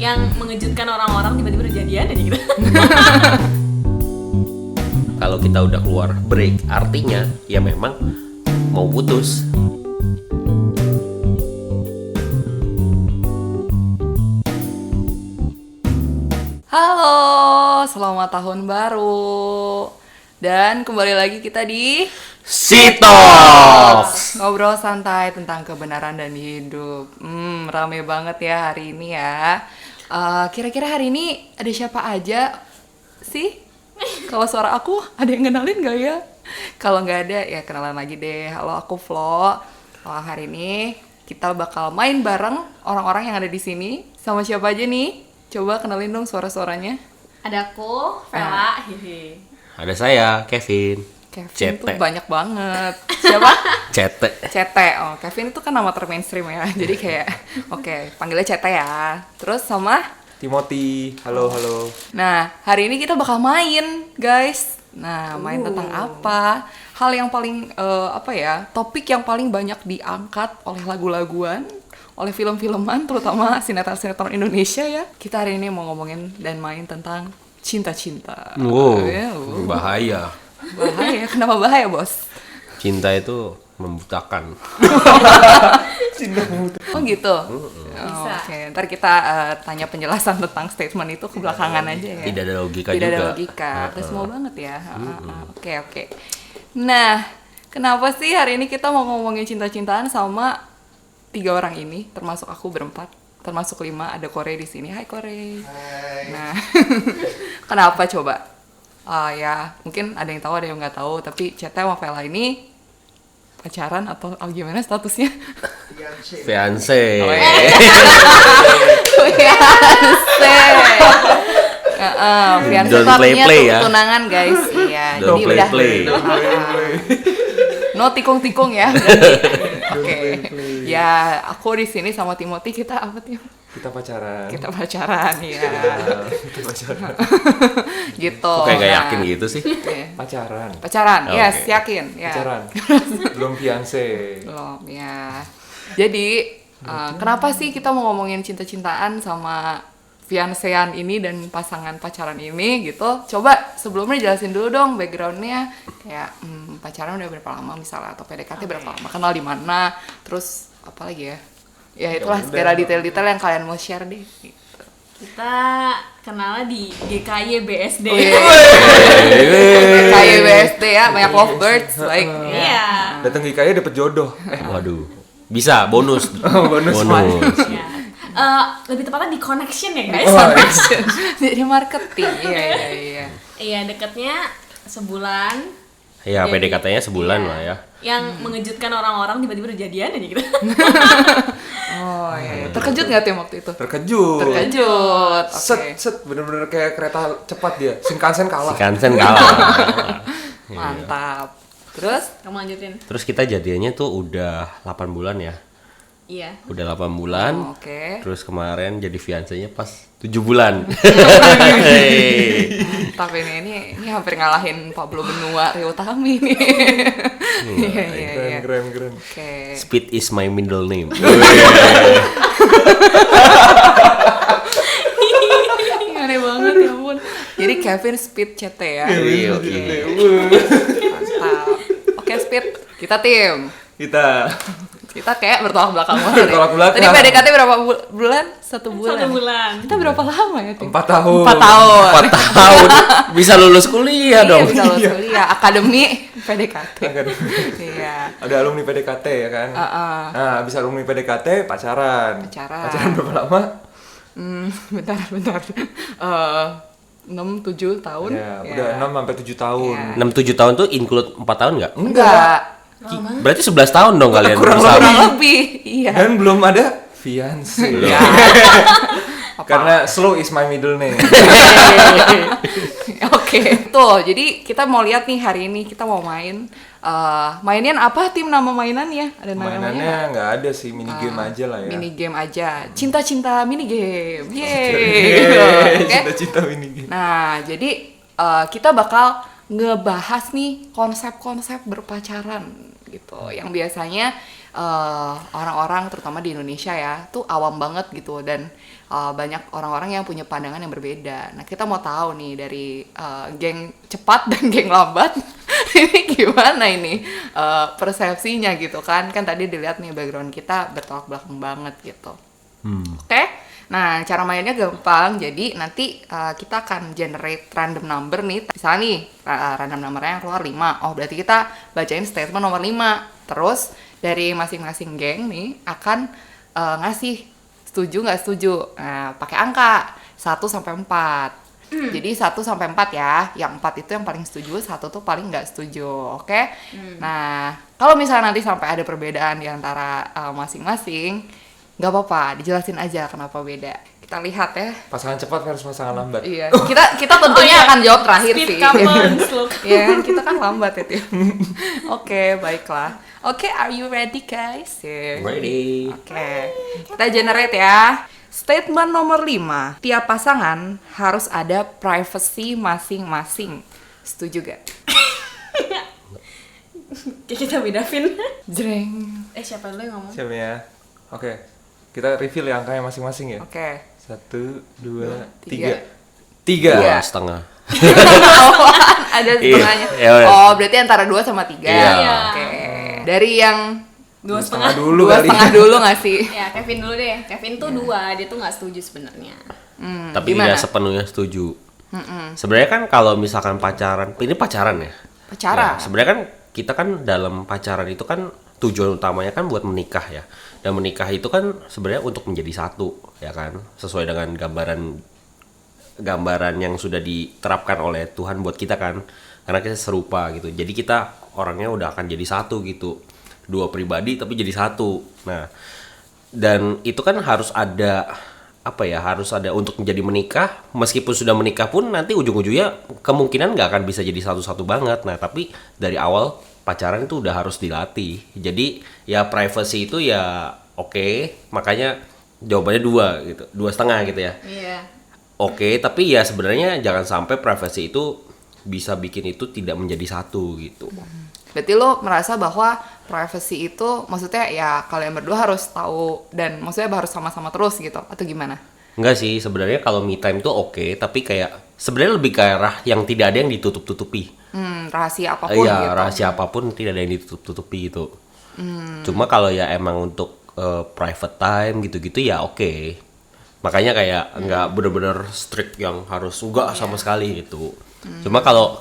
yang mengejutkan orang-orang tiba-tiba udah jadian aja gitu. Kalau kita udah keluar break, artinya ya memang mau putus. Halo, selamat tahun baru. Dan kembali lagi kita di Sitox. ngobrol santai tentang kebenaran dan hidup. Rame banget ya hari ini ya. Kira-kira hari ini ada siapa aja sih? Kalau suara aku ada yang kenalin gak ya? Kalau nggak ada ya kenalan lagi deh. Halo, aku Flo. Hari ini kita bakal main bareng orang-orang yang ada di sini. Sama siapa aja nih? Coba kenalin dong suara-suaranya. Ada aku, Vela, hehe. Ada saya, Kevin. Kevin tuh Cete. banyak banget. Siapa? Cete. Cete. Oh, Kevin itu kan nama termainstream ya. Jadi kayak oke, panggilnya Cete ya. Terus sama Timothy, halo. nah, hari ini kita bakal main, guys. Nah, main tentang apa? Hal yang paling topik yang paling banyak diangkat oleh lagu-laguan, oleh film-filman, terutama sinetron-sinetron Indonesia ya. Kita hari ini mau ngomongin dan main tentang cinta-cinta. Wow, Wow. bahaya. Bahaya. Kenapa bahaya, Bos? Cinta itu membutakan. Oh gitu. Bisa. Oke, ntar kita tanya penjelasan tentang statement itu ke belakangan aja ya. Tidak ada logika Tidak juga. ada logika. Udah semua banget ya. Oke. Nah, kenapa sih hari ini kita mau ngomongin cinta-cintaan sama 3 orang ini, termasuk aku berempat, termasuk 5, ada Kore di sini. Hai Kore. Hai. Nah, kenapa coba? Ya mungkin ada yang tahu, ada yang nggak tahu. Tapi Cete sama Vela ini pacaran atau gimana statusnya? Fiance. Oh, iya. Fiance Don't itu artinya play tuh ya. tunangan guys. Iya, Don't jadi udah. play. No tikung-tikung ya. Oke. Ya, aku di sini sama Timothy, kita apa Tim? Kita pacaran. Kita pacaran ya. Kita pacaran. Gitu. Kok kayak gak Nah, yakin gitu sih? oke. Pacaran. Pacaran, Oke. yes, yakin. Ya. Pacaran. Belum fiance. Belum, ya. Jadi, kenapa sih kita mau ngomongin cinta-cintaan sama fiancean ini dan pasangan pacaran ini gitu? Coba sebelumnya jelasin dulu dong backgroundnya. Kayak pacaran udah berapa lama misalnya, atau PDKT berapa lama, kenal di mana, terus apa lagi ya? Ya itulah segala detail-detail yang kalian mau share deh. Gitu. Kita kenalnya di GKY BSD. Oh, iya. Kayak BSD ya, banyak lovebirds, baik. Iya. Datang ke IKEA dapet jodoh. Waduh. Bisa, bonus. Bonus. Iya. Lebih tepatnya di connection ya guys. Jadi marketing, iya. Iya, deketnya sebulan. Ya, Jadi, PDKT-nya sebulan iya. lah ya. Yang mengejutkan orang-orang tiba-tiba udah jadian aja gitu. Oh iya. Terkejut nggak Tim waktu itu? Terkejut. Terkejut. Oke. Set, bener-bener kayak kereta cepat dia. Shinkansen kalah. Si Kansen kalah. Mantap. Terus? Kamu lanjutin. Terus kita jadiannya tuh udah 8 bulan ya. Iya. Udah 8 bulan. Oh, oke. Terus kemarin jadi fiancenya pas 7 bulan. Tapi ini hampir ngalahin Pablo Benua, Rio Tami nih. Iya. Keren. Oke. Speed is my middle name. Aneh banget ya ampun. Jadi Kevin Speed CT ya. Iya. Mantap. Oke Speed, kita tim. Kita Kayak bertolak belakang banget. ya. Bertolak belakang. Tadi PDKT berapa bulan? 1 bulan. 1 bulan. Kita berapa lama ya tim? 4 tahun. 4 tahun. 4 tahun bisa lulus kuliah Iya, dong. bisa lulus kuliah. Akademi PDKT. Iya. Ada alumni PDKT ya kan? Nah, abis alumni PDKT pacaran. Pacaran berapa lama? Bentar. 6-7 tahun. Ya, udah 6 sampai 7 tahun. Iya. 6-7 tahun tuh include 4 tahun nggak? Enggak. Berarti 11 tahun dong kalian Kurang bersama. Kurang lebih. Iya. Dan belum ada fiance. Ya. Karena slow is my middle name. Oke. Tuh, jadi kita mau lihat nih hari ini kita mau main. Mainin apa Tim, nama mainannya? Ada namanya Mainannya nggak? nggak ada sih, mini game aja lah ya. Mini game aja. Cinta-cinta mini game. Yeay. Oke. Cinta-cinta mini game. Nah, jadi kita bakal ngebahas nih konsep-konsep berpacaran gitu. Yang biasanya orang-orang terutama di Indonesia ya tuh awam banget gitu, dan banyak orang-orang yang punya pandangan yang berbeda. Nah, kita mau tahu nih dari geng cepat dan geng lambat ini gimana ini persepsinya gitu kan tadi dilihat nih background kita bertolak belakang banget gitu. Oke? Nah, cara mainnya gampang. Jadi nanti kita akan generate random number nih. Misalnya nih, random numbernya yang keluar 5. Oh, berarti kita bacain statement nomor 5. Terus dari masing-masing geng nih akan ngasih setuju nggak setuju. Nah, pakai angka 1 sampai 4. Jadi 1 sampai 4 ya. Yang 4 itu yang paling setuju, 1 tuh paling nggak setuju. Oke? Nah, kalau misalnya nanti sampai ada perbedaan di antara masing-masing, nggak apa-apa, dijelasin aja kenapa beda. Kita lihat ya. Pasangan cepat versus pasangan lambat. Iya. Kita tentunya akan jawab terakhir Speed sih. couples loh. Iya kan, kita kan lambat ya, Tim. Oke, baiklah. Oke, are you ready guys? Yeah. Ready. Oke. Kita generate ya. Statement nomor 5. Tiap pasangan harus ada privacy masing-masing. Setuju gak? Kayak kita bedain. Jreng. Siapa dulu yang ngomong? Siap ya. Oke. Kita reveal ya angkanya masing-masing ya. Oke. 1, 2, 3. 3. 2,5. Ada setengahnya. Iya, ya. Oh, berarti antara 2 sama 3. Iya. Oke. Dari yang 2,5 dulu kali. setengah dulu nggak sih? Ya, Kevin dulu deh. Kevin tuh 2, dia tuh nggak setuju sebenarnya. Tapi gimana? tidak sepenuhnya setuju. Sebenarnya kan kalau misalkan pacaran, ini pacaran ya. Pacaran. Ya, sebenarnya kan kita kan dalam pacaran itu kan tujuan utamanya kan buat menikah ya. Dan menikah itu kan sebenarnya untuk menjadi satu, ya kan? Sesuai dengan gambaran yang sudah diterapkan oleh Tuhan buat kita kan. Karena kita serupa gitu. Jadi kita orangnya udah akan jadi satu gitu. 2 pribadi tapi jadi satu. Nah, dan itu kan harus ada harus ada untuk menjadi menikah. Meskipun sudah menikah pun nanti ujung-ujungnya kemungkinan nggak akan bisa jadi satu-satu banget. Nah, tapi dari awal pacaran itu udah harus dilatih. Jadi ya privacy itu ya oke, makanya jawabannya 2 gitu, 2,5 gitu ya. Iya. Oke, tapi ya sebenarnya jangan sampai privacy itu bisa bikin itu tidak menjadi satu gitu. Berarti lo merasa bahwa privacy itu maksudnya ya kalian berdua harus tahu dan maksudnya harus sama-sama terus gitu atau gimana? Enggak sih, sebenarnya kalau me time tuh oke, tapi kayak sebenarnya lebih ke arah yang tidak ada yang ditutup-tutupi. Rahasia apapun Iya, gitu. rahasia apapun tidak ada yang ditutup-tutupi gitu. Cuma kalau ya emang untuk private time gitu-gitu ya oke. Makanya kayak nggak bener-bener strict yang harus enggak sama sekali gitu. Cuma kalau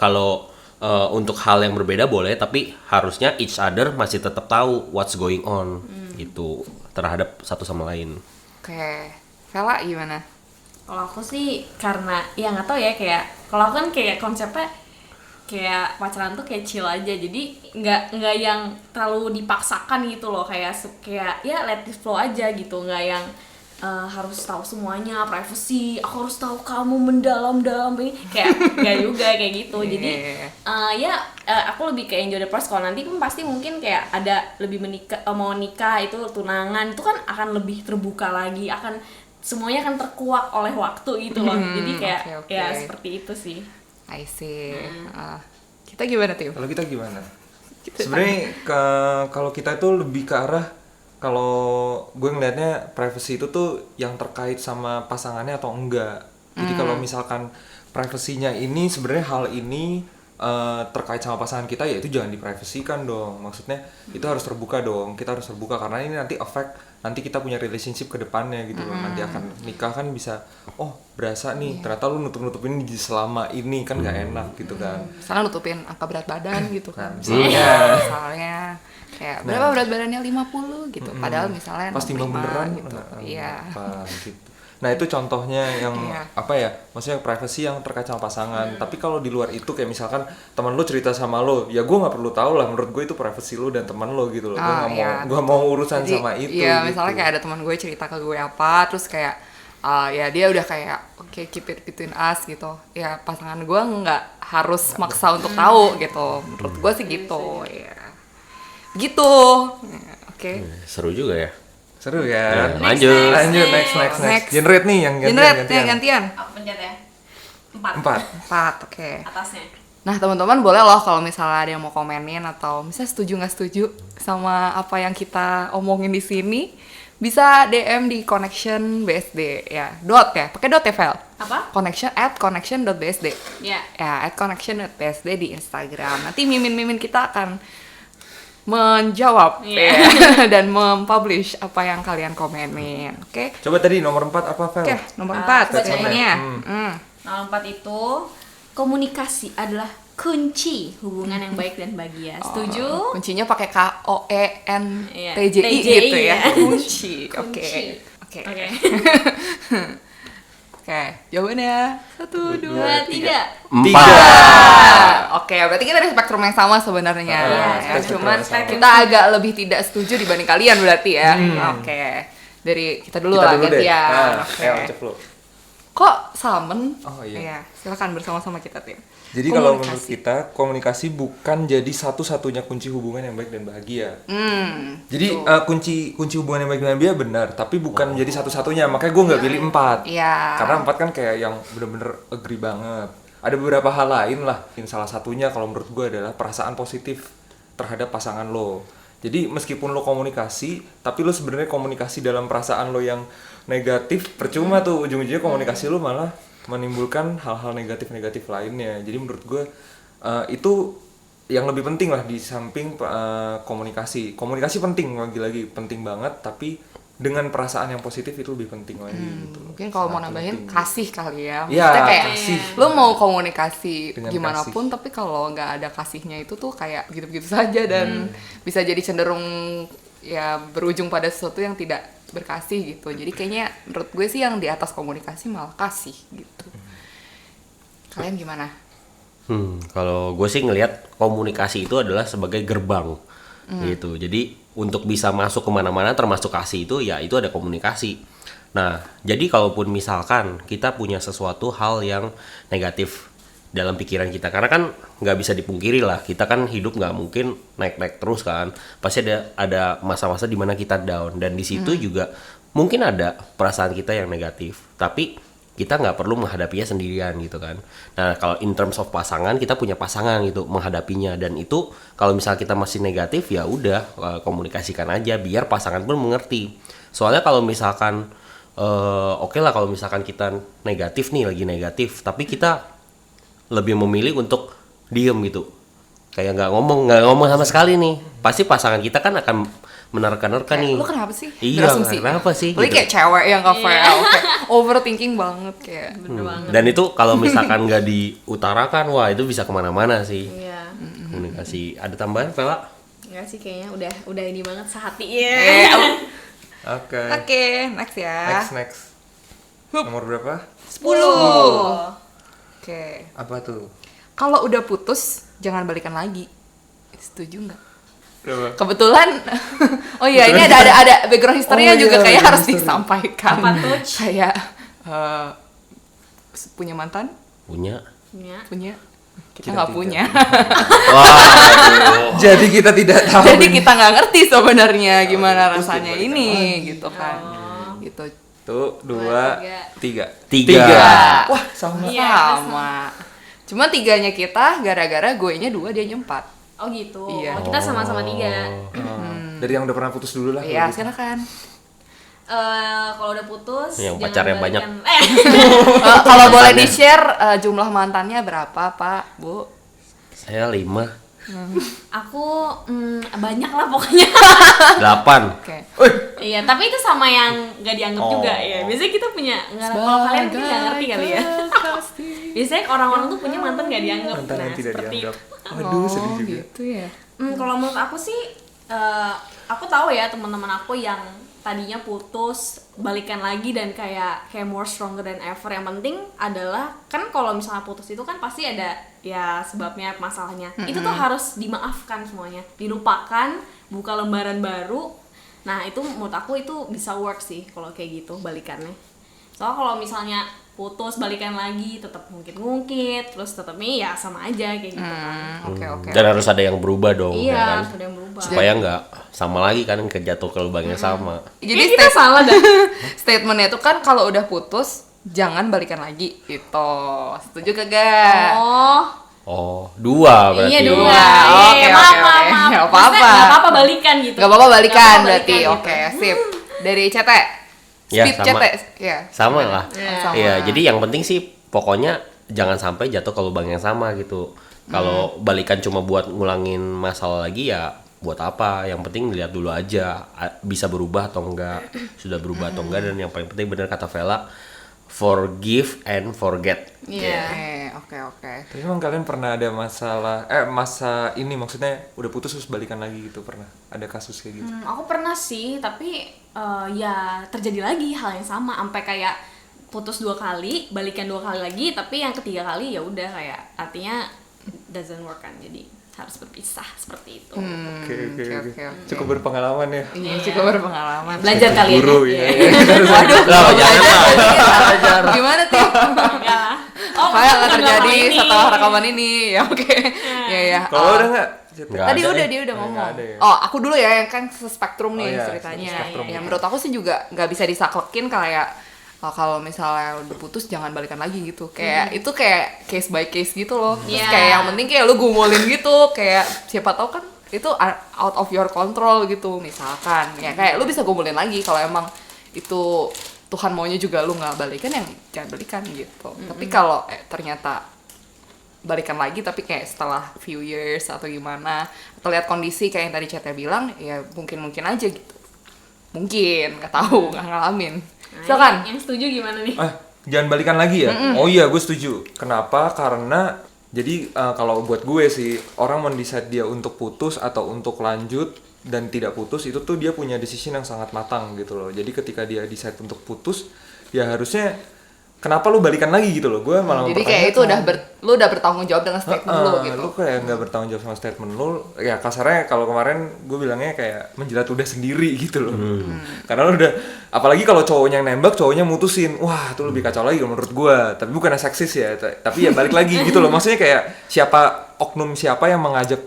untuk hal yang berbeda boleh, tapi harusnya each other masih tetap tahu what's going on gitu terhadap satu sama lain. Oke. Vela gimana? Kalau aku sih karena ya nggak tahu ya, kayak kalau aku kan kayak konsepnya kayak pacaran tuh kayak chill aja, jadi nggak yang terlalu dipaksakan gitu loh, kayak ya let it flow aja gitu, nggak yang harus tahu semuanya, privacy, aku harus tahu kamu mendalam-dalam ini, kayak nggak juga kayak gitu. Jadi aku lebih kayak enjoy the process. Kalau nanti kan pasti mungkin kayak ada lebih mau nikah itu tunangan itu kan akan lebih terbuka lagi, akan semuanya akan terkuak oleh waktu gitu loh. Jadi kayak okay. ya seperti itu sih. I see. Kita gimana, Tim? Kalau kita gimana? Sebenarnya kalau kita itu lebih ke arah, kalau gue ngelihatnya privacy itu tuh yang terkait sama pasangannya atau enggak. Jadi kalau misalkan privasinya ini sebenarnya hal ini terkait sama pasangan kita, ya itu jangan diprivasikan dong. Maksudnya itu harus terbuka dong. Kita harus terbuka karena ini nanti nanti kita punya relationship ke depannya gitu loh. Nanti akan nikah kan bisa, berasa nih ternyata lu nutup-nutupin selama ini kan nggak enak gitu kan. Misalnya nutupin angka berat badan gitu kan. Misalnya. Kayak berapa berat badannya 50 gitu. Padahal misalnya pas timbang 65 beneran gitu. Iya. Gitu. Nah, itu contohnya yang maksudnya privacy yang terkait sama pasangan. Tapi kalau di luar itu kayak misalkan teman lu cerita sama lo, ya gue nggak perlu tahu lah, menurut gue itu privacy lu dan teman lo gitu loh. Gue mau urusan jadi, sama itu. Iya, gitu. misalnya kayak ada teman gue cerita ke gue apa, terus kayak ya dia udah kayak oke, keep it between us gitu. Ya pasangan gue nggak harus maksa untuk tahu gitu. Menurut gue sih gitu. Ya. Gitu. Oke. Seru juga ya. Seru kan? Lanjut. Next. Generate nih yang gantian. Gantian. Aku pencet ya. 4. 4. Oke. Atasnya. Nah teman-teman boleh loh kalau misalnya ada yang mau komenin atau misalnya setuju nggak setuju sama apa yang kita omongin di sini, bisa DM di connection BSD ya, pakai dot ya Vel? Apa? connection@connection.bsd Ya. ya, @connection.bsd di Instagram. Nanti mimin kita akan menjawab Iya. ya, dan mempublish apa yang kalian komenin. Oke. Coba tadi nomor 4 apa, Vel? Oke, nomor 4 bacain. statementnya. Nomor 4 itu komunikasi adalah kunci hubungan yang baik dan bahagia. Setuju? Kuncinya pakai KOENTJI Iya, gitu TJI, ya. ya. Kunci. Oke. Kunci. Oke. Oke. Oke, jawabannya 1, 2, 2, 3. 4. Oke, berarti kita ada spektrum yang sama sebenarnya. Iya, Ya, spektrum cuman yang sama. kita agak lebih tidak setuju dibanding kalian berarti ya. Oke. Dari kita dulu Kita lah dulu deh. gantian. Nah, Oke. ayo cep lu. Kok salmon? Oh, iya. Silakan bersama-sama kita tim. Jadi kalau Komunikasi. menurut kita komunikasi bukan jadi satu-satunya kunci hubungan yang baik dan bahagia. Jadi kunci hubungan yang baik dan bahagia benar, tapi bukan menjadi satu-satunya. Makanya gue nggak pilih 4. Iya. Karena 4 kan kayak yang bener-bener agree banget. Ada beberapa hal lain lah. Salah satunya kalau menurut gue adalah perasaan positif terhadap pasangan lo. Jadi meskipun lo komunikasi, tapi lo sebenarnya komunikasi dalam perasaan lo yang negatif, percuma tuh ujung-ujungnya komunikasi lo malah menimbulkan hal-hal negatif-negatif lainnya. Jadi menurut gue itu yang lebih penting lah di samping komunikasi. Komunikasi penting, lagi-lagi penting banget, tapi dengan perasaan yang positif itu lebih penting lagi gitu. Mungkin kalau mau Sangat nambahin penting. kasih kali ya. Iya, Maksudnya kayak kasih. lo mau komunikasi Dengan gimana kasih. pun tapi kalau nggak ada kasihnya itu tuh kayak gitu-gitu saja dan bisa jadi cenderung ya berujung pada sesuatu yang tidak berkasih gitu. Jadi kayaknya menurut gue sih yang di atas komunikasi malah kasih gitu. Kalian gimana? Kalau gue sih ngelihat komunikasi itu adalah sebagai gerbang gitu. Jadi untuk bisa masuk kemana-mana termasuk kasih itu ya itu ada komunikasi. Nah jadi kalaupun misalkan kita punya sesuatu hal yang negatif dalam pikiran kita, karena kan nggak bisa dipungkiri lah, kita kan hidup nggak mungkin naik-naik terus kan, pasti ada masa-masa dimana kita down, dan di situ juga mungkin ada perasaan kita yang negatif, tapi kita nggak perlu menghadapinya sendirian gitu kan. Nah kalau in terms of pasangan, kita punya pasangan gitu menghadapinya, dan itu kalau misalnya kita masih negatif ya udah komunikasikan aja biar pasangan pun mengerti. Soalnya kalau misalkan oke lah kalau misalkan kita negatif nih, lagi negatif, tapi kita lebih memilih untuk diem gitu, kayak nggak ngomong sama sekali nih, pasti pasangan kita kan akan menerka-nerka nih. Lo kenapa sih? Iya, Berasumsi. kenapa sih? Lo kayak cewek yang nggak fair, kayak overthinking banget kayak. Bener banget. Dan itu kalau misalkan nggak diutarakan, wah itu bisa kemana-mana sih. Iya. Komunikasi. Ada tambahan, Vela? Enggak sih, kayaknya udah ini banget sehati ya. Oke. Oke, next ya. Next. Nomor berapa? 10. Oke. Apa tuh? Kalau udah putus, jangan balikan lagi. Setuju nggak? Berapa? Kebetulan, oh iya ini ada background history-nya Oh juga iya, kayak background harus history. disampaikan. Apa tuh? Kayak punya mantan? Punya. Ya. Punya? Kita Kita nggak tidak. punya. Wah, Jadi kita tidak tahu. Jadi kita nggak ngerti sebenarnya gimana rasanya ini, gitu kan. Gitu. Tuh, 2, 3. 3. Wah, sama. Iya, Sama. Cuma 3-nya kita gara-gara gue nya 2, dia nya 4. Oh gitu. Iya. Oh, kita sama-sama 3. Dari yang udah pernah putus dulu lah. Iya, kalau gitu. silakan. Kalau udah putus Yang jangan pacarnya banyak. balikan. Kalau boleh di-share jumlah mantannya berapa, Pak, Bu? Saya 5. Aku banyak lah pokoknya. 8. Oke. Iya, tapi itu sama yang nggak dianggap juga Oh. ya. Biasanya kita punya kalau kalian mungkin nggak ngerti kali ya. Biasanya orang-orang tuh punya mantan nggak dianggap. Mantan yang tidak seperti dianggap. Aduh, sedih juga. Gitu ya. Kalau menurut aku sih, aku tahu ya teman-teman aku yang tadinya putus balikan lagi dan kayak more stronger than ever. Yang penting adalah kan kalau misalnya putus itu kan pasti ada ya sebabnya, masalahnya. Itu tuh harus dimaafkan semuanya, dilupakan, buka lembaran baru. Nah itu menurut aku itu bisa work sih kalau kayak gitu balikannya. Soalnya kalau misalnya putus balikan lagi tetap ngungkit, terus tetap ya sama aja kayak gitu kan. Oke. Dan harus ada yang berubah dong, Iya, ya kan? harus ada yang berubah. Supaya nggak sama lagi kan, kejatuh ke lubang yang sama. Jadi Kayak kita salah dah. statementnya itu kan kalau udah putus jangan balikan lagi gitu. Setuju kagak? Oh, Oh, 2 berarti. Iya 2. Oke, Maaf, oke, maaf, oke. maaf. Nggak Maksudnya apa-apa. nggak apa-apa balikan gitu. Gak apa-apa balikan Nggak apa-apa berarti. balikan Oke, gitu. sip. Dari CT. Ya, Speed sama. CT. Ya. Sama lah. Sama. Iya, jadi yang penting sih pokoknya jangan sampai jatuh ke lubang yang sama gitu. Kalau balikan cuma buat ngulangin masalah lagi ya buat apa? Yang penting lihat dulu aja bisa berubah atau enggak, sudah berubah atau enggak, dan yang paling penting benar kata Vela, forgive and forget. Iya. Oke. Tapi emang kalian pernah ada masalah, masa ini maksudnya udah putus terus balikan lagi gitu, pernah? Ada kasus kayak gitu? Aku pernah sih, tapi ya terjadi lagi hal yang sama sampai kayak putus 2 kali, balikan 2 kali lagi, tapi yang ketiga kali ya udah kayak artinya doesn't work kan. Jadi harus berpisah seperti itu. Oke. Cukup berpengalaman ya. Iya, cukup berpengalaman. Belajar kali Guru ya. ya. Waduh, Lah, jangan lah. gimana tuh? Enggak lah. Oh, Apa yang akan bukan terjadi lama ini. setelah rekaman ini? Ya oke. Ya. Kalau udah nggak? Nggak Tadi ada udah ya. dia udah Nggak ngomong. ada ya. Oh, aku dulu ya yang kan spektrum nih Oh iya, ceritanya. spektrum. Ya menurut aku sih juga nggak bisa disaklekin kayak kalau misalnya udah putus jangan balikan lagi gitu. Kayak itu kayak case by case gitu loh. Terus Iya. kayak yang penting kayak lu gumulin gitu, kayak siapa tahu kan itu out of your control gitu misalkan. Ya kayak lu bisa gumulin lagi kalau emang itu Tuhan maunya juga lu nggak balikan, yang jangan balikan gitu. Tapi kalau ternyata balikan lagi tapi kayak setelah few years atau gimana, atau lihat kondisi kayak yang tadi Cete bilang, ya mungkin aja gitu. Mungkin nggak tahu, nggak ngalamin. Nah, Silakan. yang setuju gimana nih? Jangan balikan lagi ya? Oh iya, gue setuju. Kenapa? Karena jadi kalau buat gue sih, orang mendecide dia untuk putus atau untuk lanjut dan tidak putus, itu tuh dia punya decision yang sangat matang gitu loh. Jadi ketika dia decide untuk putus, ya harusnya kenapa lu balikan lagi gitu loh. Gue malah Jadi kayak itu lu udah bertanggung jawab dengan statement lu gitu. Lu kayak nggak bertanggung jawab sama statement lu. Ya kasarnya kalau kemarin gue bilangnya kayak menjilat udah sendiri gitu loh. Karena lu udah, apalagi kalau cowoknya yang nembak, cowoknya mutusin, wah itu lebih kacau lagi menurut gue. Tapi bukannya seksis ya, tapi ya balik lagi gitu loh. Maksudnya kayak oknum siapa yang mengajak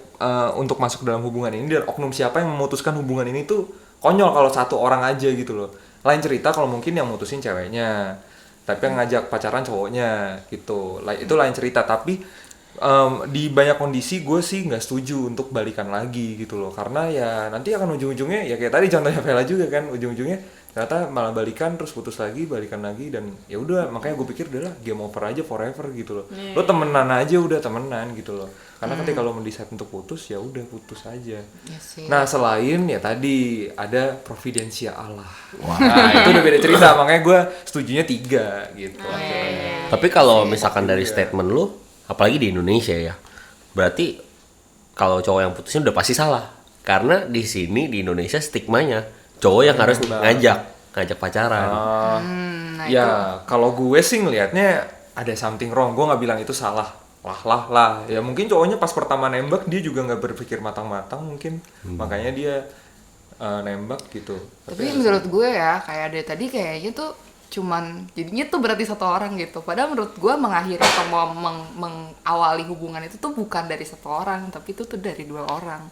untuk masuk dalam hubungan ini, dan oknum siapa yang memutuskan hubungan ini tuh konyol kalau satu orang aja gitu loh. Lain cerita kalau mungkin yang mutusin ceweknya, tapi yang ngajak pacaran cowoknya gitu, itu lain cerita. Tapi di banyak kondisi gue sih nggak setuju untuk balikan lagi gitu loh, karena ya nanti akan ujung-ujungnya ya kayak tadi contohnya Vela juga kan, ujung-ujungnya ternyata malah balikan terus putus lagi, balikan lagi, dan ya udah, makanya gue pikir udahlah game over aja forever gitu loh. Lo temenan aja, udah temenan gitu loh, karena ketika lo mendesain untuk putus ya udah putus aja. Iya sih. Nah selain ya tadi ada providensia Allah, wah itu udah beda cerita, makanya gue setujunya 3 gitu. Tapi kalau misalkan dari statement lu, apalagi di Indonesia ya, berarti kalau cowok yang putusin udah pasti salah. Karena di sini di Indonesia stigmanya cowok yang harus ngajak pacaran. Ya kalau gue sih ngelihatnya ada something wrong. Gue nggak bilang itu salah. Lah. Ya mungkin cowoknya pas pertama nembak dia juga nggak berpikir matang-matang mungkin, makanya dia nembak gitu. Tapi menurut gue ya, kayak dari tadi kayaknya tuh cuman jadinya tuh berarti satu orang gitu. Padahal menurut gue mengakhiri atau mengawali hubungan itu tuh bukan dari satu orang, tapi itu tuh dari 2 orang.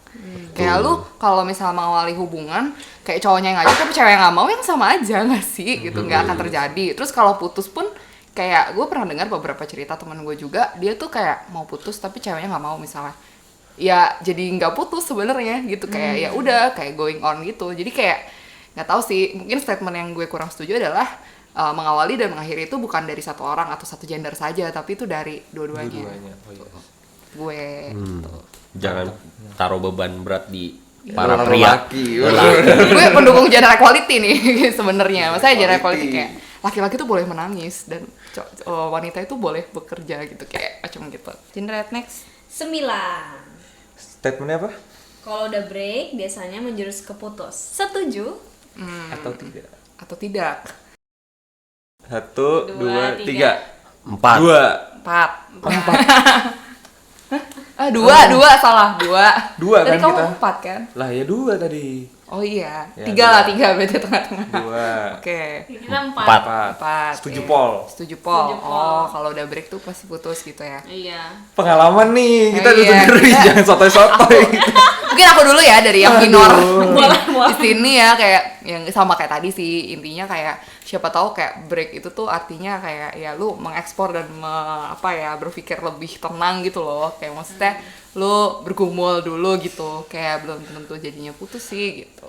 Kayak lu kalau misalnya mengawali hubungan kayak cowoknya yang ngajak tapi cewek yang nggak mau, yang sama aja nggak sih gitu, nggak akan terjadi. Terus kalau putus pun kayak gue pernah dengar beberapa cerita teman gue juga, dia tuh kayak mau putus tapi ceweknya nggak mau misalnya. Ya jadi nggak putus sebenarnya gitu, kayak ya udah kayak going on gitu. Jadi kayak nggak tahu sih, mungkin statement yang gue kurang setuju adalah mengawali dan mengakhiri itu bukan dari satu orang atau satu gender saja, tapi itu dari dua-duanya. Oh, iya. Gue gitu. Jangan taruh beban berat di Para para pria. lelaki. Gue pendukung gender equality nih sebenarnya. Maksudnya gender equality kayak laki-laki tuh boleh menangis dan wanita itu boleh bekerja gitu, kayak macam gitu. Gender next. 9. Statementnya apa? Kalau udah break biasanya menjurus ke putus. Setuju? Atau tidak? Atau tidak? 1, 2, 2, 3. 4. 2. 4. 2 salah 2. 2 Tadi kan kamu kita? 4 kan? Lah ya 2 tadi. Oh iya, Ya, 3 lah, 3 berarti tengah-tengah. 2. Oke. Kita 4. 4. Setuju, iya. Pol. Setuju Pol. Setuju, Pol. Oh, kalau udah break tuh pasti putus gitu ya. Iya. Pengalaman nih, kita Oh, udah iya. dengerin, Kita- jangan sotoy-sotoy. Mungkin aku dulu ya dari yang minor. Boleh, boleh. Di sini ya kayak yang sama kayak tadi sih, intinya kayak siapa tahu kayak break itu tuh artinya kayak ya lu mengekspor dan berpikir lebih tenang gitu loh. Kayak maksudnya lu bergumul dulu gitu, kayak belum tentu jadinya putus sih gitu.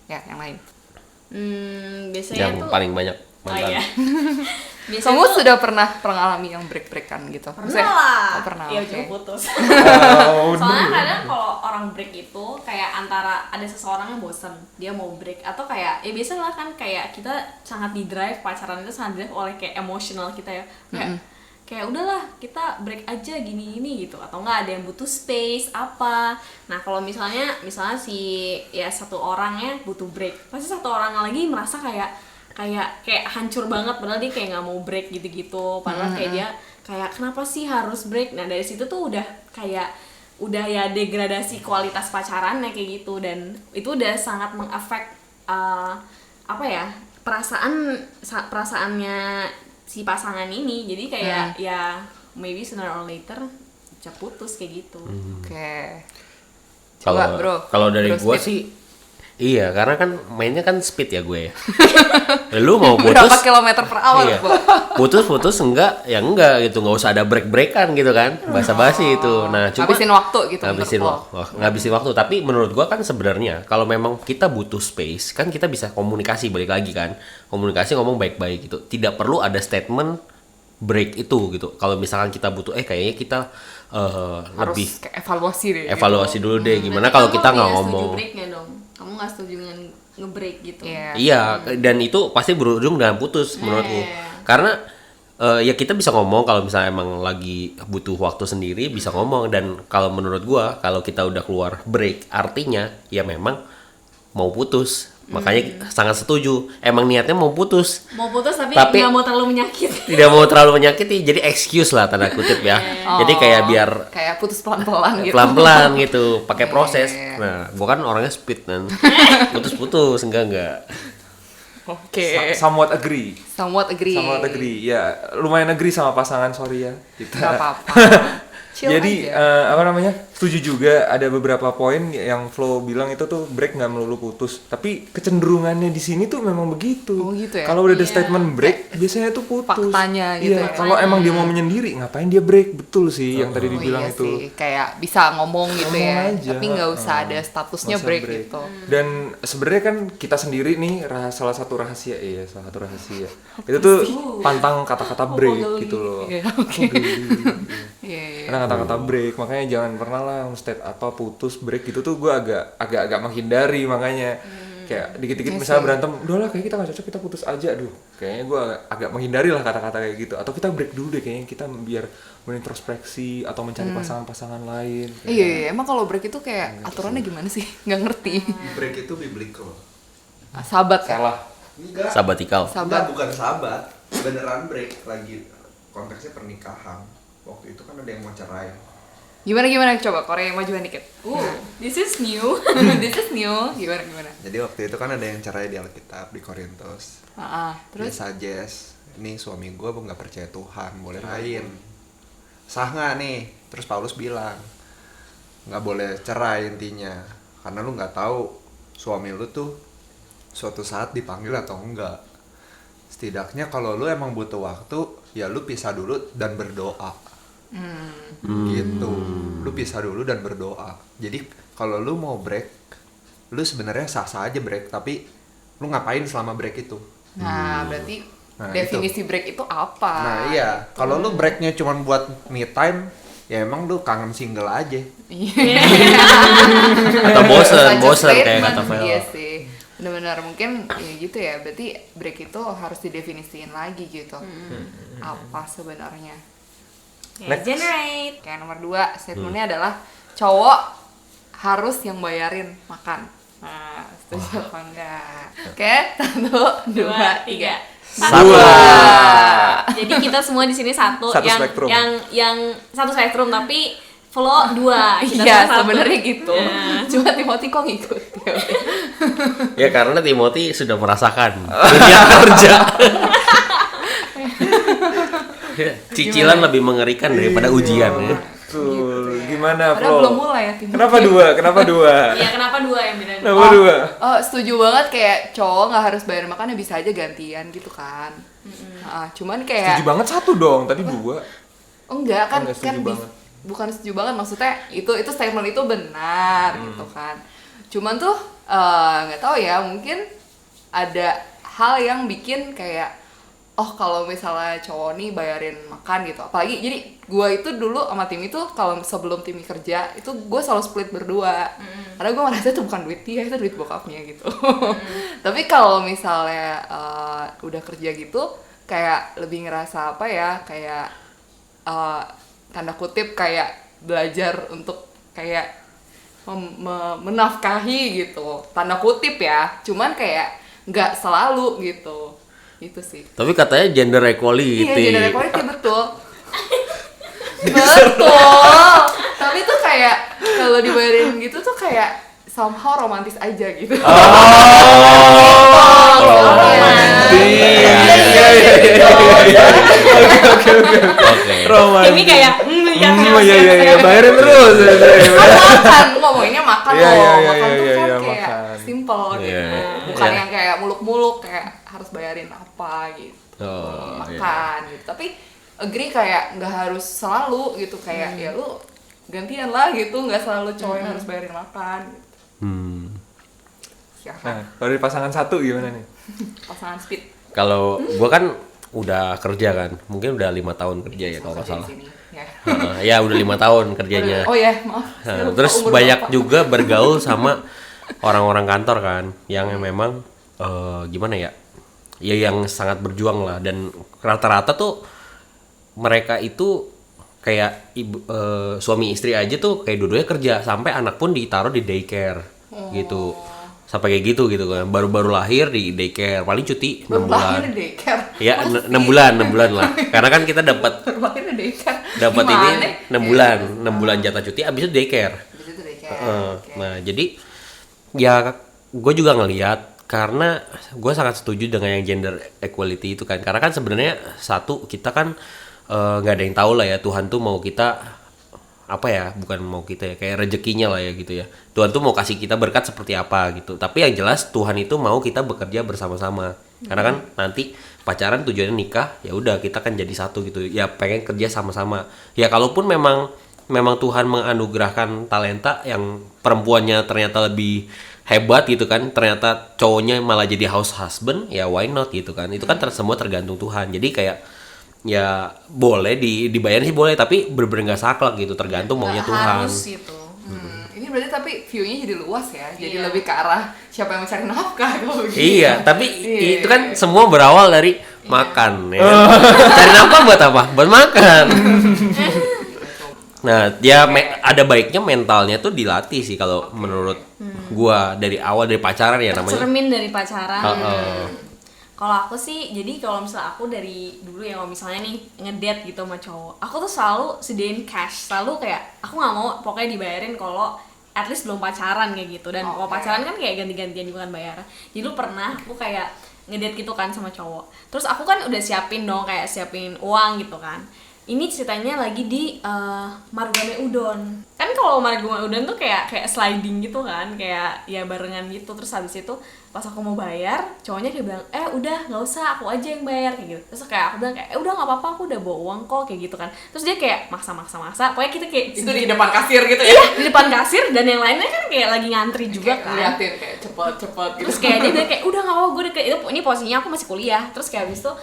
Ya, yang lain. Biasanya Yang tuh paling banyak Oh mantan. iya. Biasanya Kamu tuh sudah pernah mengalami yang break-breakan gitu? pernah lah. Oh, pernah. Ya oke. ujung putus. Oh, Soalnya kadang kalau orang break itu kayak antara ada seseorang yang bosen, dia mau break atau kayak ya biasa lah kan kayak kita sangat di drive, pacaran itu sangat drive oleh kayak emosional kita ya. Kayak udahlah kita break aja gini-gini gitu, atau enggak ada yang butuh space apa. Nah kalau misalnya si ya satu orangnya butuh break, pasti satu orang lagi merasa kayak hancur banget, padahal dia kayak nggak mau break gitu-gitu, padahal kayak dia kayak kenapa sih harus break. Nah dari situ tuh udah ya degradasi kualitas pacarannya kayak gitu, dan itu udah sangat mengefek perasaannya si pasangan ini. Jadi kayak ya maybe sooner or later bisa putus kayak gitu. Oke. Coba, bro. Kalau dari Bro gue Speed. sih iya, karena kan mainnya kan speed ya gue ya. Lu mau Berapa putus? kilometer per hour, Iya. Bo? Putus enggak, ya enggak gitu, nggak usah ada break-breakan gitu kan, basa-basi itu. Nah, cuma Habisin waktu gitu. ngabisin menurut lo. waktu, ngabisin waktu. Tapi menurut gua kan sebenarnya kalau memang kita butuh space, kan kita bisa komunikasi, balik lagi kan, komunikasi ngomong baik-baik gitu. Tidak perlu ada statement break itu gitu. Kalau misalkan kita butuh, kayaknya kita Harus lebih kayak evaluasi deh. evaluasi dulu deh, gimana Berarti kalau kamu kita lebih nggak setuju ngomong. breaknya dong. Kamu nggak setuju dengan nge-break gitu. Iya. Iya, dan itu pasti berujung dengan putus menurutku. Karena ya kita bisa ngomong kalau misalnya emang lagi butuh waktu sendiri, bisa ngomong. Dan kalau menurut gua, kalau kita udah keluar break, artinya ya memang mau putus. Makanya sangat setuju. Emang niatnya mau putus, Mau putus tapi Tapi- nggak mau terlalu menyakiti. tidak mau terlalu menyakiti. Jadi excuse lah tanda kutip ya. Jadi kayak biar kayak putus pelan-pelan gitu. pelan-pelan gitu, pakai proses. Iya. Nah, gua kan orangnya speed dan putus-putus enggak. Oke. Somewhat agree. Somewhat agree. Somewhat agree. Ya, lumayan agree sama pasangan, sorry ya. Kita. Gak apa-apa. Chill Jadi aja. setuju juga ada beberapa poin yang Flo bilang itu tuh break nggak melulu putus, tapi kecenderungannya di sini tuh memang begitu. Oh, gitu ya? Kalau udah ada statement break, biasanya tuh putus. Faktanya gitu Iya, ya? kalau emang dia mau menyendiri, ngapain dia break? Betul sih yang tadi Oh dibilang iya itu. sih, kayak bisa ngomong gitu Ngomong ya, aja, tapi nggak usah ada statusnya Nggak usah break gitu. Dan sebenarnya kan kita sendiri nih salah satu rahasia. Itu tuh pantang kata-kata break gitu loh. Iya, Oh, oke. geli. Iya, iya. Karena kata-kata break, makanya jangan pernah lah state apa putus break gitu tuh gue agak menghindari. Makanya kayak dikit-dikit Iya misalnya sih. berantem, udahlah kayak kita gak cocok, kita putus aja. Aduh, kayaknya gue agak menghindari lah kata-kata kayak gitu. Atau kita break dulu deh, kayaknya kita biar menintrospeksi atau mencari pasangan-pasangan lain. Iya, iya, emang kalau break itu kayak aturannya gimana sih? Nggak ngerti. Break itu biblical. Sahabat ya? Salah. Enggak. Sabatikal. Sahabat. Enggak, bukan sahabat. Beneran break lagi konteksnya pernikahan. Waktu itu kan ada yang mau cerai. Gimana coba Korea majuan dikit. This is new. This is new. Gimana? Jadi waktu itu kan ada yang cerai di Alkitab di Korintus. Terus Dia suggest, ini suami gue nggak percaya Tuhan, boleh lain. Sah nggak nih? Terus Paulus bilang, nggak boleh cerai intinya, karena lu nggak tahu suami lu tuh suatu saat dipanggil atau enggak. Setidaknya kalau lu emang butuh waktu, ya lu pisah dulu dan berdoa. Gitu. Lu pisah dulu dan berdoa. Jadi kalau lu mau break, lu sebenarnya sah-sah aja break, tapi lu ngapain selama break itu? nah berarti Nah, definisi break itu apa? Nah iya, kalau lu breaknya cuma buat me time, ya emang lu kangen single aja. Iya. Atau bosen Saja kayak statement. kata Vel. Iya sih. Benar-benar mungkin ya gitu ya. Berarti break itu harus didefinisiin lagi gitu. Apa sebenarnya? Ya, generate. Kayak nomor 2 statementnya adalah cowok harus yang bayarin makan. Nah, setuju apa enggak? Oke, 1, 2, 3. Satu. Jadi kita semua di sini satu, Satu yang spektrum. yang satu spektrum, tapi follow 2. Iya sebenarnya gitu. Cuma Timothy kok ngikut. Ya karena Timothy sudah merasakan dunia kerja. Cicilan lebih mengerikan daripada ujian ya. Tuh, gimana Padahal Flo? belum mulai ya Timothy. Kenapa 2? Kenapa 2? Iya, kenapa 2 yang beda? Kenapa 2? Oh, setuju banget kayak cowok nggak harus bayar makan ya bisa aja gantian gitu kan. Cuman kayak Setuju banget 1 dong, tadi 2. enggak kan Enggak setuju kan banget. bukan setuju banget maksudnya itu statement itu benar gitu kan. Cuman tuh nggak tahu ya mungkin ada hal yang bikin kayak oh kalau misalnya cowok nih bayarin makan gitu apalagi jadi gue itu dulu sama tim itu kalau sebelum tim kerja itu gue selalu split berdua karena gue merasa itu bukan duit dia itu duit bokapnya gitu. Tapi kalau misalnya udah kerja gitu kayak lebih ngerasa apa ya kayak tanda kutip kayak belajar untuk kayak menafkahi gitu tanda kutip ya cuman kayak nggak selalu gitu itu sih. Tapi katanya gender equality. Iya gender equality betul. Betul. Tapi tuh kayak kalau dibayarin gitu tuh kayak somehow romantis aja gitu. Oke. Romantis. Ini kayak Iya, bayarin terus. Makan ngomonginnya makan Iya, loh. iya, Makan iya, tuh iya, kan iya, kayak makan. simple gitu. Iya, iya. Bukan Iya. yang kayak muluk-muluk kayak harus bayarin apa gitu. Oh, iya. Makan gitu. Tapi agree kayak nggak harus selalu gitu kayak ya lu gantian lah gitu nggak selalu cowok yang harus bayarin makan gitu. Ya, Nah, kalau dari pasangan 1 gimana nih? pasangan speed Kalau gua kan udah kerja kan, mungkin udah 5 tahun kerja ya kalau nggak kerja di salah. sini. Ya. Ya udah 5 tahun kerjanya. Oh ya maaf. Nah, Saya lupa terus umur banyak bapak. juga bergaul sama orang-orang kantor kan, yang memang gimana ya, ya yang sangat berjuang lah dan rata-rata tuh mereka itu kayak suami istri aja tuh kayak dua-duanya kerja sampai anak pun ditaruh di daycare gitu. Sampai kayak gitu kan. Baru-baru lahir di daycare, paling cuti 6 bulan. Lahir di daycare. Ya, Pasti. 6 bulan lah. Karena kan kita dapat Lahir di daycare. ini Gimana? 6 bulan jatah cuti abis itu daycare. Habis itu daycare. Oke. Nah, jadi ya gue juga ngelihat karena gue sangat setuju dengan yang gender equality itu kan. Karena kan sebenarnya satu kita kan nggak ada yang tahu lah ya Tuhan tuh mau kita apa ya, bukan mau kita ya kayak rezekinya lah ya gitu ya. Tuhan tuh mau kasih kita berkat seperti apa gitu. Tapi yang jelas Tuhan itu mau kita bekerja bersama-sama. Karena kan nanti pacaran tujuannya nikah, ya udah kita kan jadi satu gitu. Ya pengen kerja sama-sama. Ya kalaupun memang Tuhan menganugerahkan talenta yang perempuannya ternyata lebih hebat gitu kan, ternyata cowoknya malah jadi house husband, ya why not gitu kan. Itu kan semua tergantung Tuhan. Jadi kayak ya boleh dibayar sih boleh, tapi bener-bener nggak saklek gitu, tergantung maunya Nggak Tuhan. harus gitu. Ini berarti tapi view-nya jadi luas ya. Jadi Iya. lebih ke arah siapa yang mencari nafkah kalau begini. Iya, tapi Iya. itu kan semua berawal dari makan ya. Cari nafkah buat apa? Buat makan. Nah, ya ada baiknya mentalnya tuh dilatih sih kalau menurut gua dari awal dari pacaran ya namanya. Cermin dari pacaran. Heeh. Kalau aku sih, jadi kalau misalnya aku dari dulu ya, kalau misalnya nih ngedate gitu sama cowok, aku tuh selalu sediain cash, selalu kayak aku nggak mau pokoknya dibayarin kalau at least belum pacaran kayak gitu. Dan kalau Oke. pacaran kan kayak ganti-gantian juga kan bayaran. Jadi lu pernah aku kayak ngedate gitu kan sama cowok, terus aku kan udah siapin dong kayak siapin uang gitu kan. Ini ceritanya lagi di Marugame Udon. Kan kalau Marugame Udon tuh kayak sliding gitu kan, kayak ya barengan gitu. Terus habis itu pas aku mau bayar, cowoknya kayak bilang, udah nggak usah, aku aja yang bayar kayak gitu. Terus kayak aku bilang kayak udah nggak apa-apa, aku udah bawa uang kok kayak gitu kan. Terus dia kayak maksa. Pokoknya kita kayak Itu di depan kasir gitu ya. iya di depan kasir, dan yang lainnya kan kayak lagi ngantri juga Kayak kan. ngeliatin kayak cepet gitu. Terus kayak dia bilang kayak udah nggak apa-apa, gue udah kayak ini posisinya aku masih kuliah. Terus kayak habis itu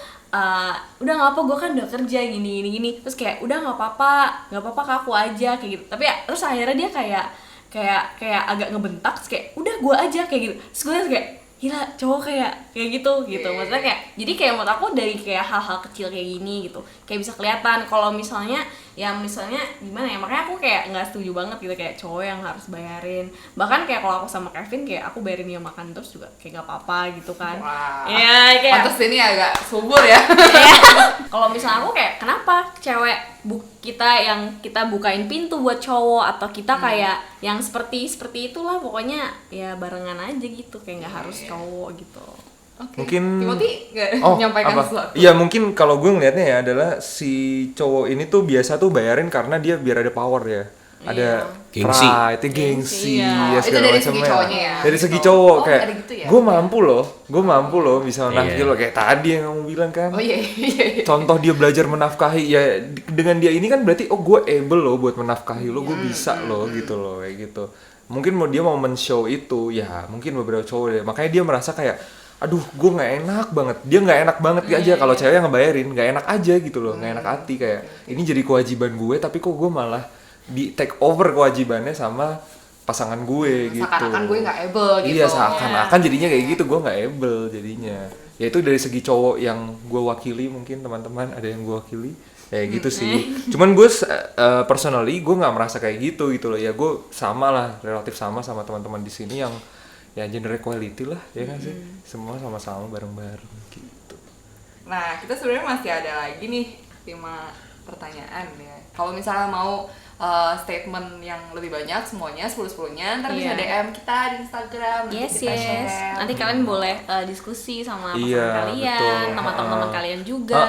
udah nggak apa, gue kan udah kerja gini. Terus kayak udah nggak apa-apa ke aku aja kayak gitu. Tapi ya, terus akhirnya dia kayak agak ngebentak, terus kayak udah gue aja kayak gitu. Terus gue kayak gila cowok kayak gitu maksudnya kayak jadi kayak menurut aku dari kayak hal-hal kecil kayak gini gitu kayak bisa kelihatan kalau misalnya gimana ya, makanya aku kayak nggak setuju banget gitu kayak cowok yang harus bayarin. Bahkan kayak kalau aku sama Kevin kayak aku bayarin dia makan terus juga kayak nggak apa-apa gitu kan. Wah. Ya kayak Pantes ini agak subur ya. ya. Kalau misalnya aku kayak kenapa cewek kita bukain pintu buat cowok, atau kita kayak yang seperti itulah, pokoknya ya barengan aja gitu, kayak nggak harus cowok gitu. Oke. Mungkin Timothy nggak menyampaikan sesuatu. Iya, mungkin kalau gue ngelihatnya ya adalah si cowok ini tuh biasa tuh bayarin karena dia biar ada power ya. Ada Gengsi. pride, gengsi, Iya. ya Itu segala dari macamnya. segi cowoknya ya? Dari segi Oh. cowok Oh, kayak ada gitu ya? gue mampu loh bisa menafkahi Iya. lo kayak tadi yang kamu bilang kan. Oh iya. Contoh dia belajar menafkahi ya dengan dia ini kan berarti gue able loh buat menafkahi lo, gue bisa loh gitu loh kayak gitu. Mungkin dia mau men-show itu ya, mungkin beberapa cowok deh. Makanya dia merasa kayak aduh gue nggak enak banget, dia nggak enak banget aja kalau cewek yang ngebayarin, nggak enak aja gitu loh, nggak enak hati kayak ini jadi kewajiban gue tapi kok gue malah di take over kewajibannya sama pasangan gue gitu. Seakan-akan gue nggak able gitu. Iya, seakan-akan jadinya kayak gitu, gue nggak able jadinya. Ya itu dari segi cowok yang gue wakili, mungkin teman-teman ada yang gue wakili kayak gitu sih. Cuman gue personally gue nggak merasa kayak gitu loh. Ya gue sama lah, relatif sama teman-teman di sini yang ya gender equality lah, ya kan sih. Semua sama-sama bareng-bareng gitu. Nah, kita sebenarnya masih ada lagi nih 5 pertanyaan ya. Kalau misalnya mau statement yang lebih banyak semuanya 10-10-nya, ntar bisa Iya. DM kita di Instagram, nanti Yes, kita yes. share. Nanti kalian boleh diskusi sama pasangan Iya, kalian, betul. sama teman-teman kalian juga.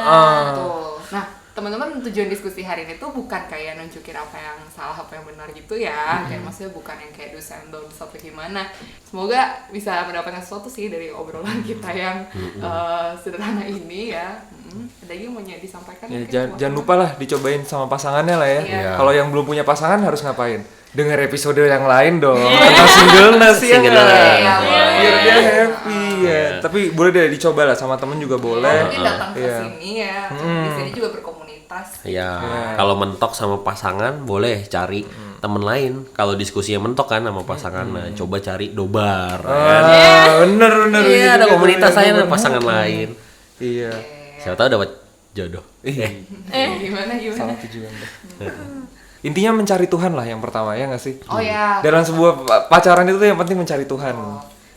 Tuh. Nah, teman-teman, tujuan diskusi hari ini tuh bukan kayak nunjukin apa yang salah, apa yang benar gitu ya. Kayak maksudnya bukan yang kayak do's and don'ts atau gimana. Semoga bisa mendapatkan sesuatu sih dari obrolan kita yang sederhana ini ya. Ada lagi yang mau disampaikan? Ya, mungkin jangan, buat jangan teman? lupa lah dicobain sama pasangannya lah ya. Iya. Kalau yang belum punya pasangan harus ngapain? Dengar episode yang lain dong. Tentang singleness ya Single kan? ness. Iya, Biar dia boleh. happy ya. Tapi boleh deh dicoba lah sama temen juga boleh. Mungkin datang ke Iya. sini ya. Di sini juga berkomunitas. Ya, kalau mentok sama pasangan boleh cari temen lain. Kalau diskusinya mentok kan sama pasangan, nah, coba cari dobar. kan? Bener. Iya, ada juga komunitas tuh saya yang ada pasangan lain. Iya. Siapa tahu dapat jodoh. Gimana? Salah tujuan deh. Intinya mencari Tuhan lah yang pertama ya nggak sih? Oh ya. Dalam sebuah pacaran itu tuh yang penting mencari Tuhan.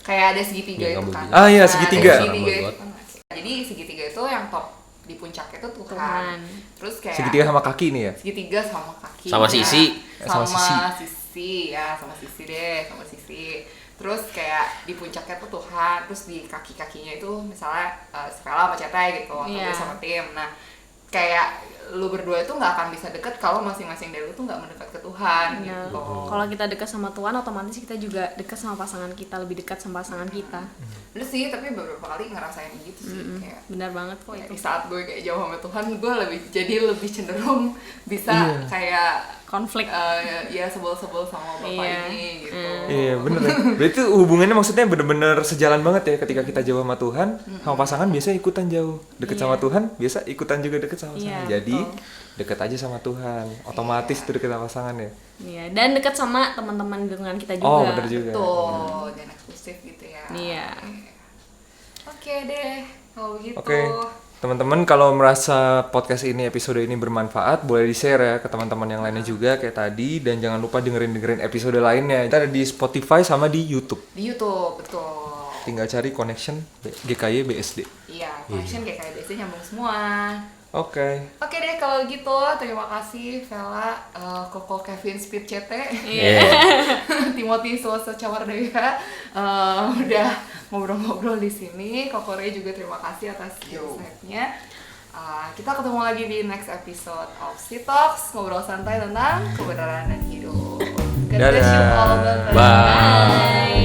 Kayak ada segitiga Ya, itu kamu kan. bilang. Ah, iya, Nah, segitiga. segitiga Sama itu. Jadi segitiga itu yang top di puncaknya itu Tuhan. Tuhan. Terus kayak Segitiga sama kaki nih ya. segitiga sama kaki. Sama ya. sisi. Sama Sama sisi ya, sama sisi deh, sama sisi. Terus kayak di puncaknya tuh Tuhan, terus di kaki-kakinya itu misalnya Vela sama Cete gitu, atau Iya. gue sama tim. Nah, kayak lu berdua itu nggak akan bisa deket kalau masing-masing dari lu tuh nggak mendekat ke Tuhan Iya. gitu. Kalau kita dekat sama Tuhan, otomatis kita juga dekat sama pasangan kita, lebih dekat sama pasangan kita. Bener sih, tapi beberapa kali ngerasain gitu sih kayak Benar banget kok itu. di saat gue kayak jauh sama Tuhan, gue lebih cenderung bisa kayak Konflik. ya sebel-sebel sama bapak Iya. ini gitu. Iya bener ya. Berarti hubungannya maksudnya bener-bener sejalan banget ya. Ketika kita jauh sama Tuhan, sama pasangan biasa ikutan jauh. Deket sama Tuhan, biasa ikutan juga deket sama pasangan. Iya, Jadi betul. deket aja sama Tuhan. Otomatis tuh deket sama pasangan ya. Iya, dan dekat sama teman-teman dengan kita juga. Oh bener juga. Tuh, jangan eksklusif gitu ya. Iya. Oke deh, kalau begitu. Oke. Teman-teman kalau merasa podcast ini episode ini bermanfaat boleh di-share ya ke teman-teman yang lainnya juga kayak tadi, dan jangan lupa dengerin episode lainnya. Kita ada di Spotify sama di YouTube. Di YouTube, betul. Tinggal cari Connection GKY BSD. Iya, connection kayak KBC nyambung semua. Oke. Oke deh, kalau gitu terima kasih Vela, Koko Kevin Speed CT, Iya. Timothy Suwasa Cawardaya udah ngobrol-ngobrol di sini. Koko Ray juga terima kasih atas insight-nya. Kita ketemu lagi di next episode of Si Talks, ngobrol santai tentang kebenaran dan hidup. God bless you all. Bye.